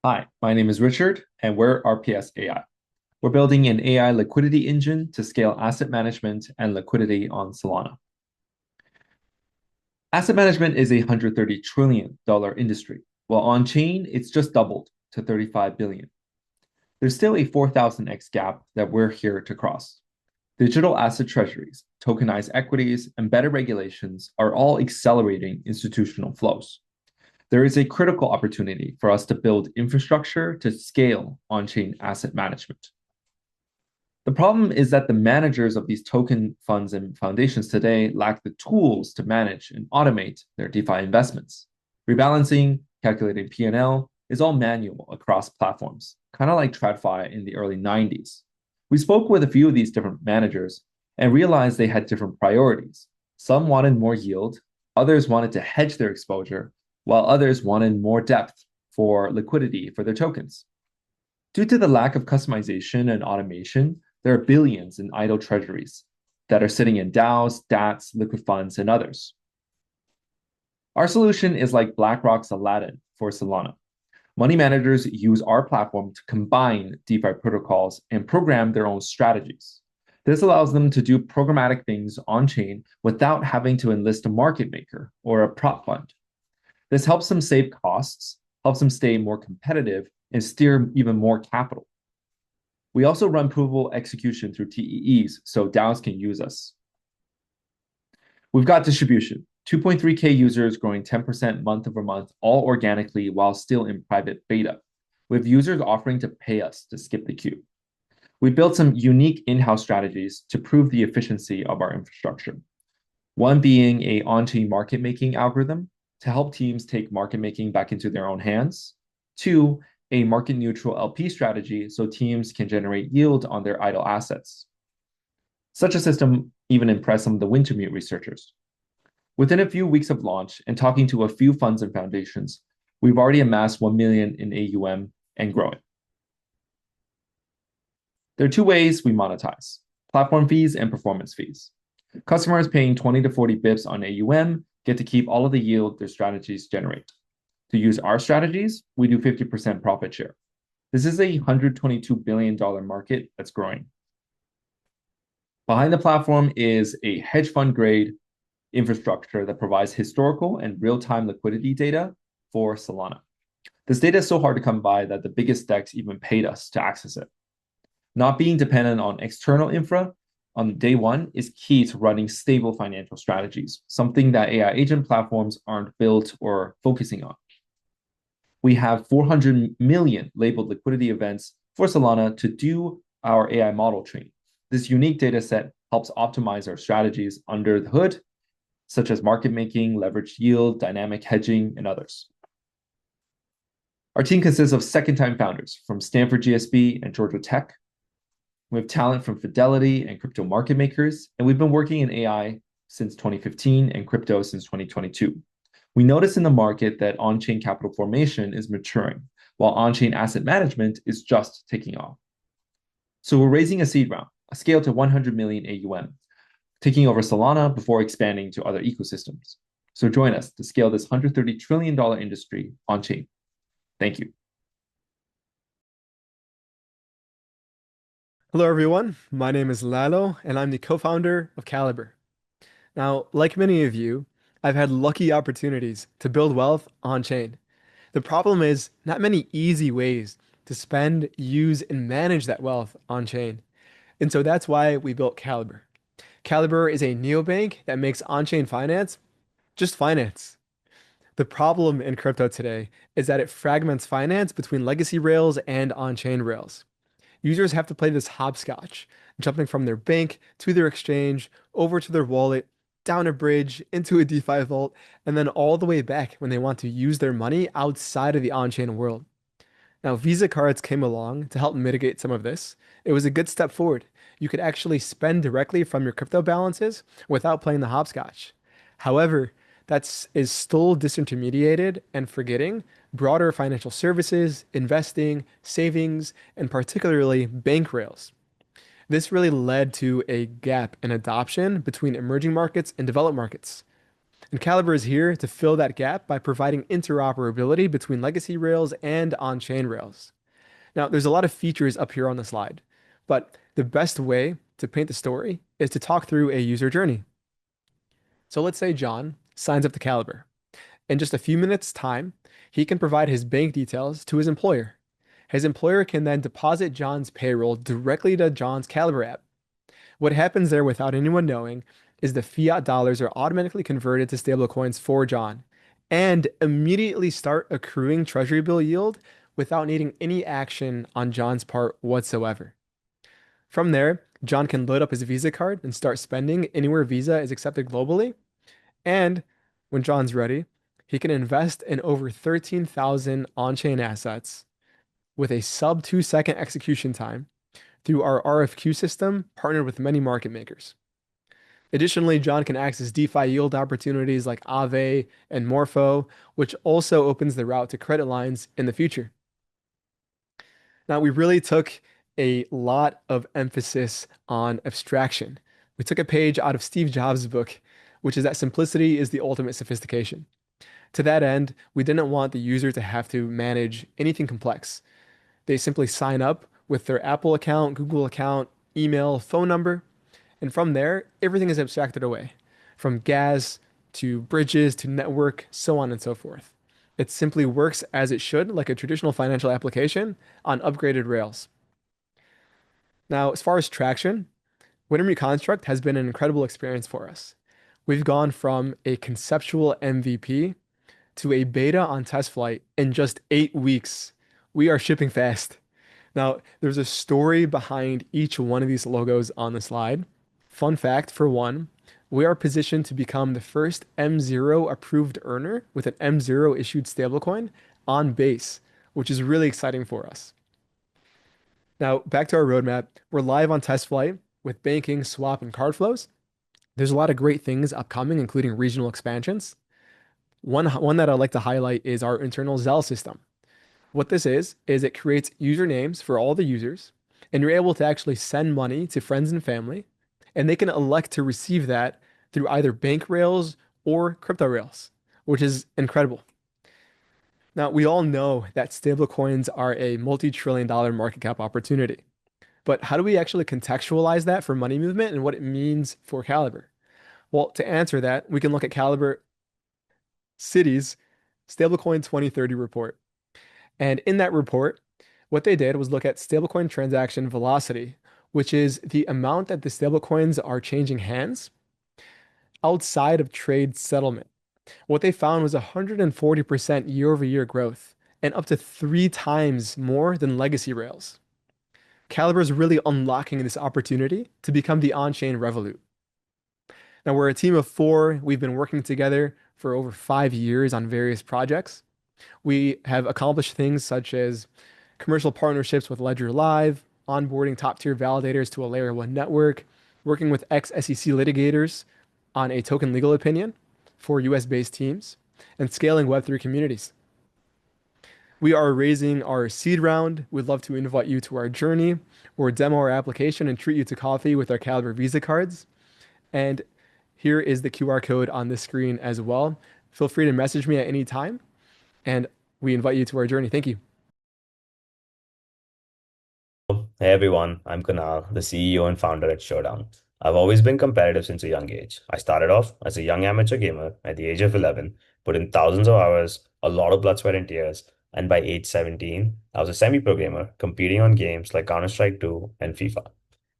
Hi, my name is Richard, and we're RPS AI. We're building an AI liquidity engine to scale asset management and liquidity on Solana. Asset management is a $130 trillion industry, while on-chain, it's just doubled to 35 billion. There's still a 4,000x gap that we're here to cross. Digital asset treasuries, tokenized equities, and better regulations are all accelerating institutional flows. There is a critical opportunity for us to build infrastructure to scale on-chain asset management. The problem is that the managers of these token funds and foundations today lack the tools to manage and automate their DeFi investments. Rebalancing, calculating P&L is all manual across platforms, kind of like TradFi in the early 90s. We spoke with a few of these different managers and realized they had different priorities. Some wanted more yield, others wanted to hedge their exposure, while others wanted more depth for liquidity for their tokens. Due to the lack of customization and automation, there are billions in idle treasuries that are sitting in DAOs, DATs, liquid funds, and others. Our solution is like BlackRock's Aladdin for Solana. Money managers use our platform to combine DeFi protocols and program their own strategies. This allows them to do programmatic things on-chain without having to enlist a market maker or a prop fund. This helps them save costs, helps them stay more competitive, and steer even more capital. We also run provable execution through TEEs so DAOs can use us. We've got distribution, 2.3K users growing 10% month over month, all organically while still in private beta, with users offering to pay us to skip the queue. We built some unique in-house strategies to prove the efficiency of our infrastructure. One being a on-chain market making algorithm to help teams take market making back into their own hands. Two, a market neutral LP strategy so teams can generate yield on their idle assets. Such a system even impressed some of the Wintermute researchers. Within a few weeks of launch and talking to a few funds and foundations, we've already amassed 1 million in AUM and growing. There are two ways we monetize: platform fees and performance fees. Customers paying 20 to 40 bips on AUM get to keep all of the yield their strategies generate. To use our strategies, we do 50% profit share. This is a $122 billion market that's growing. Behind the platform is a hedge fund grade infrastructure that provides historical and real-time liquidity data for Solana. This data is so hard to come by that the biggest DEX even paid us to access it. Not being dependent on external infra on day one is key to running stable financial strategies, something that AI agent platforms aren't built or focusing on. We have 400 million labeled liquidity events for Solana to do our AI model training. This unique data set helps optimize our strategies under the hood, such as market making, leveraged yield, dynamic hedging, and others. Our team consists of second-time founders from Stanford GSB and Georgia Tech. We have talent from Fidelity and crypto market makers, and we've been working in AI since 2015 and crypto since 2022. We notice in the market that on-chain capital formation is maturing, while on-chain asset management is just taking off. So we're raising a seed round, a scale to 100 million AUM, taking over Solana before expanding to other ecosystems. So join us to scale this $130 trillion industry on-chain. Thank you. Hello, everyone. My name is Lalo, and I'm the co-founder of Caliber. Now, like many of you, I've had lucky opportunities to build wealth on-chain. The problem is not many easy ways to spend, use, and manage that wealth on-chain. And so that's why we built Caliber. Caliber is a neobank that makes on-chain finance just finance. The problem in crypto today is that it fragments finance between legacy rails and on-chain rails. Users have to play this hopscotch, jumping from their bank to their exchange, over to their wallet, down a bridge, into a DeFi vault, and then all the way back when they want to use their money outside of the on-chain world. Now, Visa cards came along to help mitigate some of this. It was a good step forward. You could actually spend directly from your crypto balances without playing the hopscotch. However, that is still disintermediated and forgetting broader financial services, investing, savings, and particularly bank rails. This really led to a gap in adoption between emerging markets and developed markets. And Caliber is here to fill that gap by providing interoperability between legacy rails and on-chain rails. Now, there's a lot of features up here on the slide, but the best way to paint the story is to talk through a user journey. So let's say John signs up to Caliber. In just a few minutes' time, he can provide his bank details to his employer. His employer can then deposit John's payroll directly to John's Caliber app. What happens there without anyone knowing is the fiat dollars are automatically converted to stablecoins for John and immediately start accruing treasury bill yield without needing any action on John's part whatsoever. From there, John can load up his Visa card and start spending anywhere Visa is accepted globally. And when John's ready, he can invest in over 13,000 on-chain assets with a sub 2-second execution time through our RFQ system partnered with many market makers. Additionally, John can access DeFi yield opportunities like Aave and Morpho, which also opens the route to credit lines in the future. Now, we really took a lot of emphasis on abstraction. We took a page out of Steve Jobs' book, which is that simplicity is the ultimate sophistication. To that end, we didn't want the user to have to manage anything complex. They simply sign up with their Apple account, Google account, email, phone number, and from there, everything is abstracted away, from gas to bridges to network, so on and so forth. It simply works as it should, like a traditional financial application on upgraded rails. Now, as far as traction, Wintermute Construct has been an incredible experience for us. We've gone from a conceptual MVP to a beta on test flight in just 8 weeks. We are shipping fast. Now, there's a story behind each one of these logos on the slide. Fun fact for one, we are positioned to become the first M0 approved earner with an M0 issued stablecoin on base, which is really exciting for us. Now, back to our roadmap. We're live on test flight with banking, swap, and card flows. There's a lot of great things upcoming, including regional expansions. One that I'd like to highlight is our internal Zelle system. What this is it creates usernames for all the users, and you're able to actually send money to friends and family, and they can elect to receive that through either bank rails or crypto rails, which is incredible. Now, we all know that stablecoins are a multi-trillion dollar market cap opportunity, but how do we actually contextualize that for money movement and what it means for Caliber? Well, to answer that, we can look at Caliber City's Stablecoin 2030 report. And in that report, what they did was look at stablecoin transaction velocity, which is the amount that the stablecoins are changing hands outside of trade settlement. What they found was 140% year-over-year growth and up to 3 times more than legacy rails. Caliber is really unlocking this opportunity to become the on-chain Revolut. Now, we're a team of 4. We've been working together for over 5 years on various projects. We have accomplished things such as commercial partnerships with Ledger Live, onboarding top-tier validators to a Layer 1 network, working with ex-SEC litigators on a token legal opinion for US-based teams, and scaling Web3 communities. We are raising our seed round. We'd love to invite you to our journey or demo our application and treat you to coffee with our Caliber Visa cards. And here is the QR code on this screen as well. Feel free to message me at any time, and we invite you to our journey. Thank you. Hey everyone, I'm Kunal, the CEO and founder at Showdown. I've always been competitive since a young age. I started off as a young amateur gamer at the age of 11, put in thousands of hours, a lot of blood, sweat, and tears, and by age 17, I was a semi-pro gamer competing on games like Counter-Strike 2 and FIFA.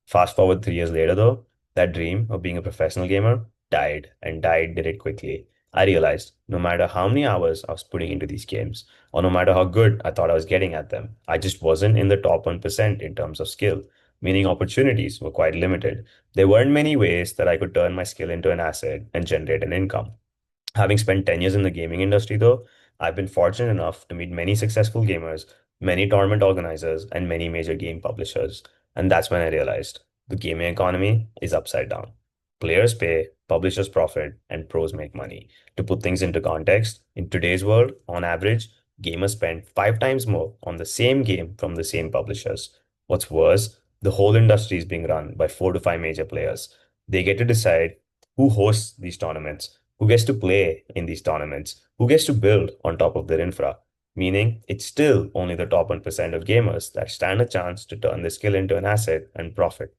Fast forward 3 years later, though, that dream of being a professional gamer died, and died did it quickly. I realized no matter how many hours I was putting into these games, or no matter how good I thought I was getting at them, I just wasn't in the top 1% in terms of skill, meaning opportunities were quite limited. There weren't many ways that I could turn my skill into an asset and generate an income. Having spent 10 years in the gaming industry, though, I've been fortunate enough to meet many successful gamers, many tournament organizers, and many major game publishers. And that's when I realized the gaming economy is upside down. Players pay, publishers profit, and pros make money. To put things into context, in today's world, on average, gamers spend 5 times more on the same game from the same publishers. What's worse, the whole industry is being run by 4 to 5 major players. They get to decide who hosts these tournaments, Who gets to play in these tournaments? Who gets to build on top of their infra? Meaning, it's still only the top 1% of gamers that stand a chance to turn their skill into an asset and profit.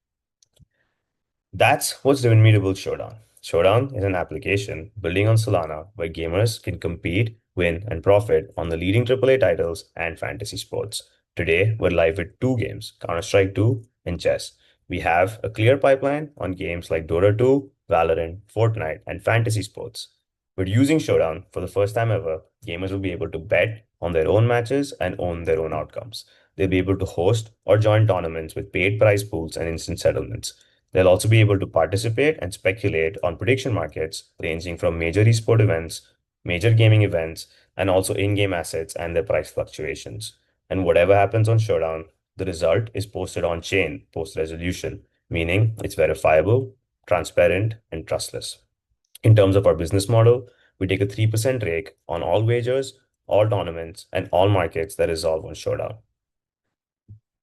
That's what's driven me to build Showdown. Showdown is an application building on Solana where gamers can compete, win, and profit on the leading AAA titles and fantasy sports. Today, we're live with two games, Counter-Strike 2 and chess. We have a clear pipeline on games like Dota 2, Valorant, Fortnite, and fantasy sports. But using Showdown for the first time ever, gamers will be able to bet on their own matches and own their own outcomes. They'll be able to host or join tournaments with paid prize pools and instant settlements. They'll also be able to participate and speculate on prediction markets ranging from major esport events, major gaming events, and also in-game assets and their price fluctuations. And whatever happens on Showdown, the result is posted on chain post-resolution, meaning it's verifiable, transparent, and trustless. In terms of our business model, we take a 3% rake on all wagers, all tournaments, and all markets that resolve on Showdown.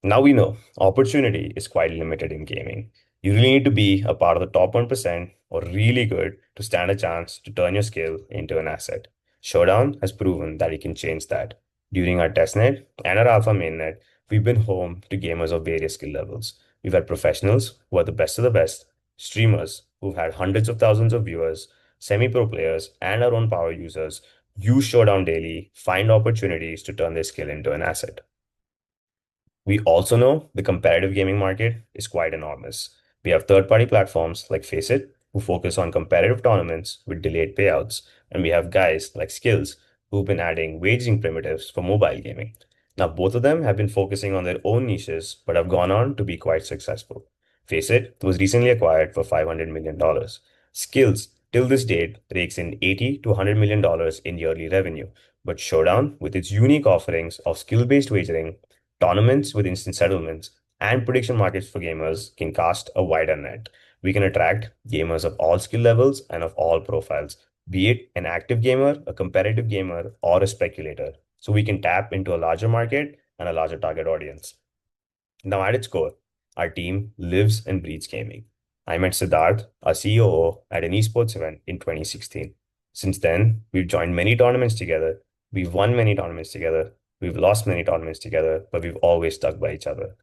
Now we know opportunity is quite limited in gaming. You really need to be a part of the top 1% or really good to stand a chance to turn your skill into an asset. Showdown has proven that it can change that. During our testnet and our alpha mainnet, we've been home to gamers of various skill levels. We've had professionals who are the best of the best, streamers who've had hundreds of thousands of viewers, semi-pro players, and our own power users use Showdown daily, find opportunities to turn their skill into an asset. We also know the competitive gaming market is quite enormous. We have third-party platforms like Faceit, who focus on competitive tournaments with delayed payouts, and we have guys like Skills, who've been adding wagering primitives for mobile gaming. Now, both of them have been focusing on their own niches, but have gone on to be quite successful. Faceit was recently acquired for $500 million. Skills, till this date, rakes in $80 to $100 million in yearly revenue. But Showdown, with its unique offerings of skill-based wagering, tournaments with instant settlements, and prediction markets for gamers can cast a wider net. We can attract gamers of all skill levels and of all profiles, be it an active gamer, a competitive gamer, or a speculator. So we can tap into a larger market and a larger target audience. Now, at its core, our team lives and breathes gaming. I met Siddharth, our COO, at an esports event in 2016. Since then, we've joined many tournaments together, we've won many tournaments together, we've lost many tournaments together, but we've always stuck by each other.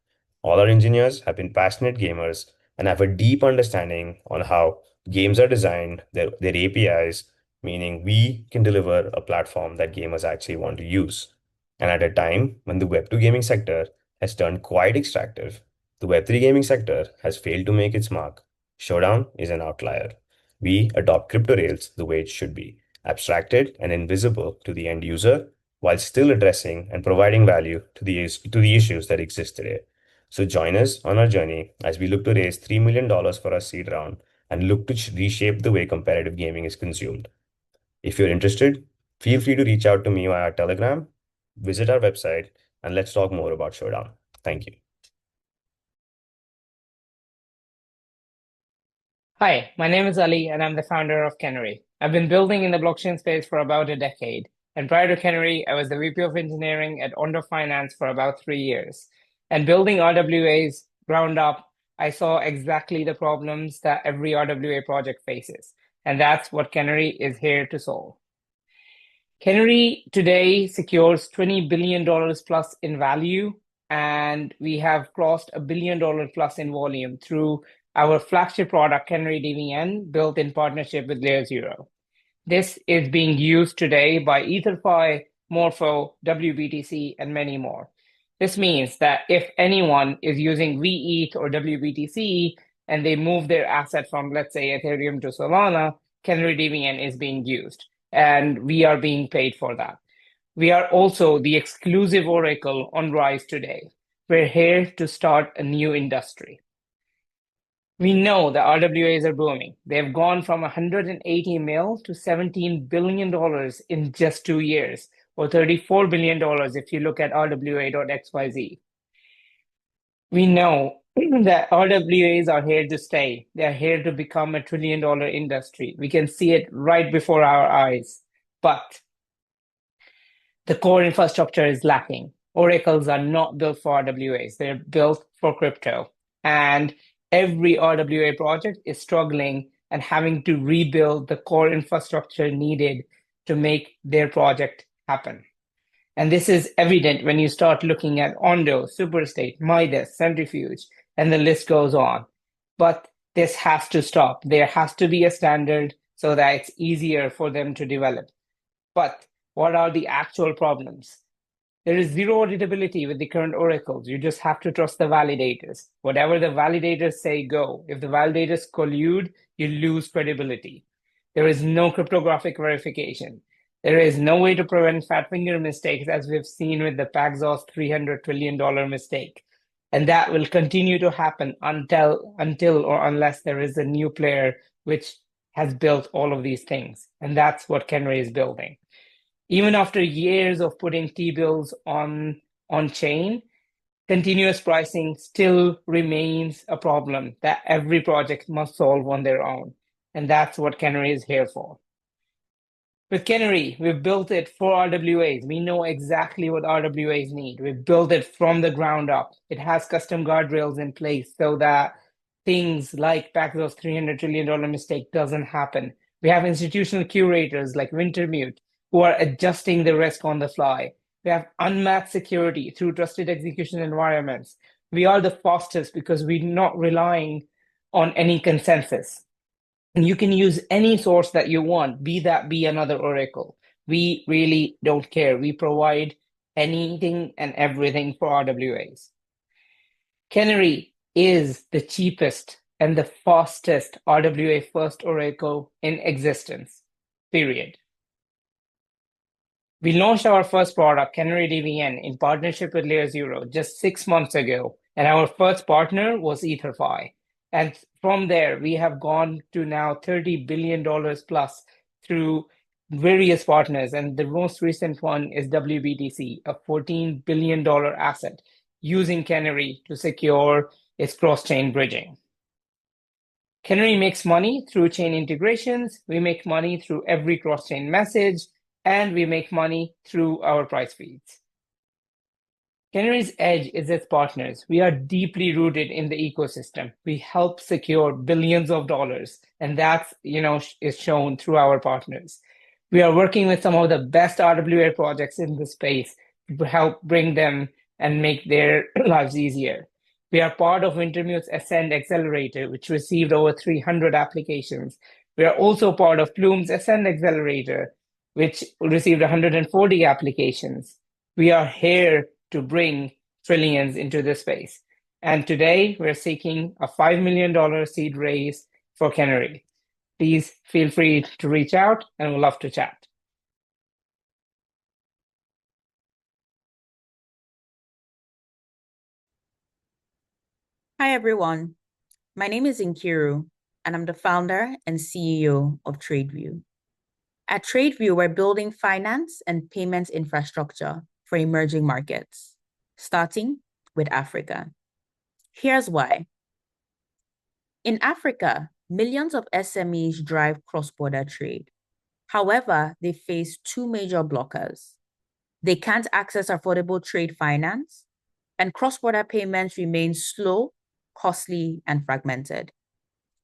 All our engineers have been passionate gamers and have a deep understanding on how games are designed, their APIs, meaning we can deliver a platform that gamers actually want to use. And at a time when the Web2 gaming sector has turned quite extractive, the Web3 gaming sector has failed to make its mark. Showdown is an outlier. We adopt crypto rails the way it should be, abstracted and invisible to the end user, while still addressing and providing value to the issues that exist today. So join us on our journey as we look to raise $3 million for our seed round and look to reshape the way competitive gaming is consumed. If you're interested, feel free to reach out to me via Telegram, visit our website, and let's talk more about Showdown. Thank you. Hi, my name is Ali, and I'm the founder of Canary. I've been building in the blockchain space for about a decade. And prior to Canary, I was the VP of Engineering at Ondo Finance for about 3 years. And building RWAs ground up, I saw exactly the problems that every RWA project faces. And that's what Canary is here to solve. Canary today secures $20 billion plus in value, and we have crossed $1 billion plus in volume through our flagship product, Canary DVN, built in partnership with Layer Zero. This is being used today by EtherFi, Morpho, WBTC, and many more. This means that if anyone is using VETH or WBTC and they move their asset from, let's say, Ethereum to Solana, Canary DVN is being used, and we are being paid for that. We are also the exclusive oracle on Rise today. We're here to start a new industry. We know that RWAs are booming. They've gone from 180 mil to $17 billion in just 2 years, or $34 billion if you look at RWA.xyz. We know that RWAs are here to stay. They're here to become $1 trillion industry. We can see it right before our eyes, but the core infrastructure is lacking. Oracles are not built for RWAs. They're built for crypto. And every RWA project is struggling and having to rebuild the core infrastructure needed to make their project happen. And this is evident when you start looking at Ondo, Superstate, Midas, Centrifuge, and the list goes on. But this has to stop. There has to be a standard so that it's easier for them to develop. But what are the actual problems? There is zero auditability with the current oracles. You just have to trust the validators. Whatever the validators say, go. If the validators collude, you lose credibility. There is no cryptographic verification. There is no way to prevent fat finger mistakes, as we've seen with the Paxos $300 trillion mistake. And that will continue to happen until or unless there is a new player which has built all of these things. And that's what Canary is building. Even after years of putting T-bills on chain, continuous pricing still remains a problem that every project must solve on their own. And that's what Canary is here for. With Canary, we've built it for RWAs. We know exactly what RWAs need. We've built it from the ground up. It has custom guardrails in place so that things like Paxos $300 trillion mistake doesn't happen. We have institutional curators like Wintermute who are adjusting the risk on the fly. We have unmatched security through trusted execution environments. We are the fastest because we're not relying on any consensus. And you can use any source that you want, be another oracle. We really don't care. We provide anything and everything for RWAs. Canary is the cheapest and the fastest RWA first oracle in existence, period. We launched our first product, Canary DVN, in partnership with Layer Zero just 6 months ago, and our first partner was EtherFi. And from there, we have gone to now $30 billion plus through various partners. And the most recent one is WBTC, a $14 billion asset using Canary to secure its cross-chain bridging. Canary makes money through chain integrations. We make money through every cross-chain message, and we make money through our price feeds. Canary's edge is its partners. We are deeply rooted in the ecosystem. We help secure billions of dollars, and that's is shown through our partners. We are working with some of the best RWA projects in the space to help bring them and make their lives easier. We are part of Wintermute's Ascend Accelerator, which received over 300 applications. We are also part of Plume's Ascend Accelerator, which received 140 applications. We are here to bring trillions into this space. And today we're seeking a $5 million seed raise for Canary. Please feel free to reach out and we'd love to chat. Hi, everyone. My name is Nkiru, and I'm the founder and CEO of Tradevu. At Tradevu, we're building finance and payments infrastructure for emerging markets, starting with Africa. Here's why. In Africa, millions of SMEs drive cross-border trade. However, they face two major blockers. They can't access affordable trade finance, and cross-border payments remain slow, costly, and fragmented.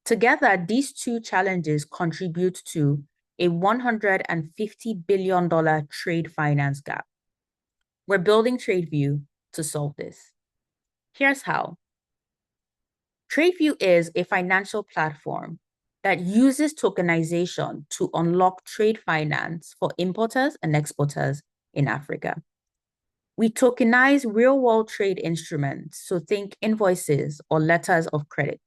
Together, these two challenges contribute to a $150 billion trade finance gap. We're building Tradevu to solve this. Here's how. Tradevu is a financial platform that uses tokenization to unlock trade finance for importers and exporters in Africa. We tokenize real-world trade instruments, so think invoices or letters of credit,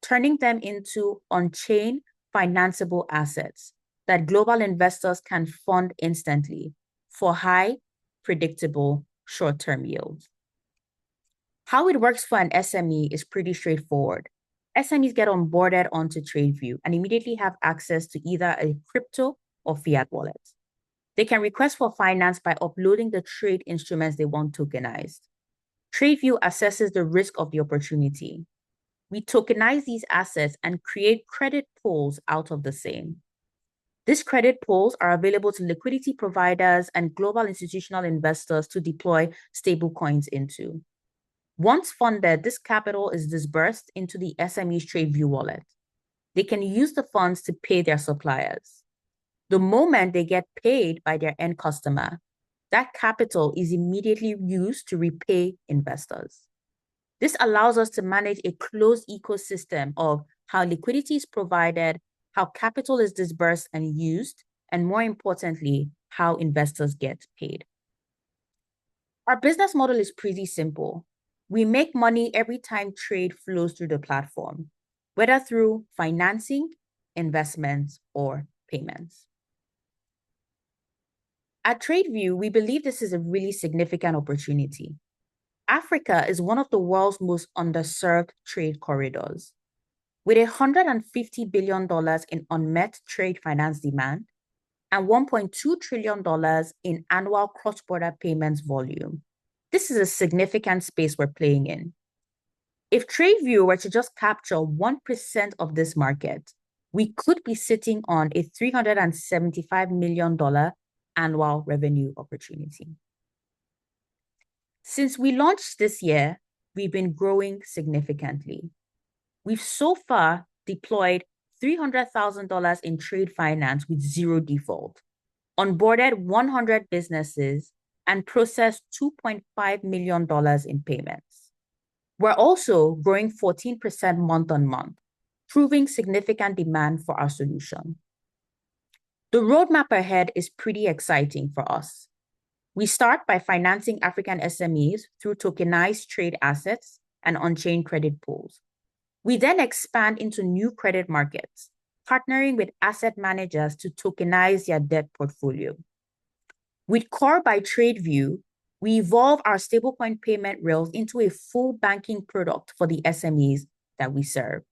turning them into on-chain financeable assets that global investors can fund instantly for high, predictable, short-term yields. How it works for an SME is pretty straightforward. SMEs get onboarded onto Tradevu and immediately have access to either a crypto or fiat wallet. They can request for finance by uploading the trade instruments they want tokenized. Tradevu assesses the risk of the opportunity. We tokenize these assets and create credit pools out of the same. These credit pools are available to liquidity providers and global institutional investors to deploy stablecoins into. Once funded, this capital is disbursed into the SME's Tradevu wallet. they can use the funds to pay their suppliers. The moment they get paid by their end customer, that capital is immediately used to repay investors. This allows us to manage a closed ecosystem of how liquidity is provided, how capital is disbursed and used, and more importantly, how investors get paid. Our business model is pretty simple. We make money every time trade flows through the platform, whether through financing, investments, or payments. At Tradevu, we believe this is a really significant opportunity. Africa is one of the world's most underserved trade corridors. With $150 billion in unmet trade finance demand and $1.2 trillion in annual cross-border payments volume, this is a significant space we're playing in. If Tradevu were to just capture 1% of this market, we could be sitting on a $375 million annual revenue opportunity. Since we launched this year, we've been growing significantly. We've so far deployed $300,000 in trade finance with zero default, onboarded 100 businesses, and processed $2.5 million in payments. We're also growing 14% month on month, proving significant demand for our solution. The roadmap ahead is pretty exciting for us. We start by financing African SMEs through tokenized trade assets and on-chain credit pools. We then expand into new credit markets, partnering with asset managers to tokenize their debt portfolio. With Core by Tradevu, we evolve our stablecoin payment rails into a full banking product for the SMEs that we serve.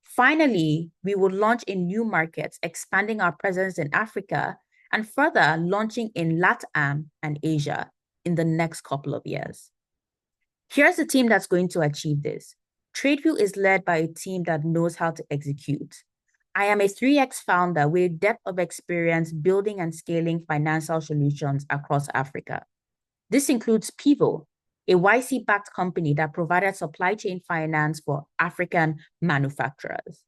Finally, we will launch in new markets, expanding our presence in Africa and further launching in LATAM and Asia in the next couple of years. Here's the team that's going to achieve this. Tradevu is led by a team that knows how to execute. I am a 3X founder with a depth of experience building and scaling financial solutions across Africa. This includes Pivo, a YC-backed company that provided supply chain finance for African manufacturers.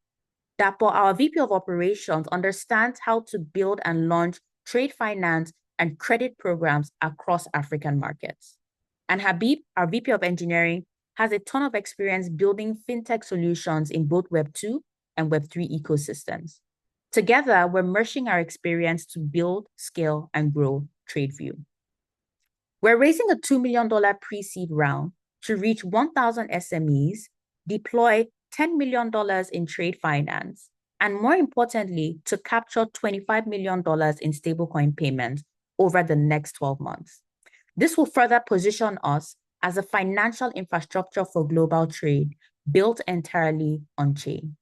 Dapo, our VP of Operations, understands how to build and launch trade finance and credit programs across African markets. And Habib, our VP of Engineering, has a ton of experience building fintech solutions in both Web 2 and Web 3 ecosystems. Together, we're merging our experience to build, scale, and grow Tradevu. We're raising a $2 million pre-seed round to reach 1,000 SMEs, deploy $10 million in trade finance, and more importantly, to capture $25 million in stablecoin payments over the next 12 months. This will further position us as a financial infrastructure for global trade built entirely on chain.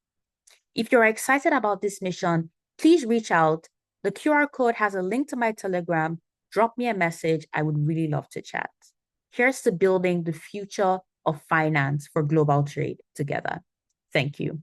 If you're excited about this mission, please reach out. The QR code has a link to my Telegram. Drop me a message. I would really love to chat. Here's to building the future of finance for global trade together. Thank you.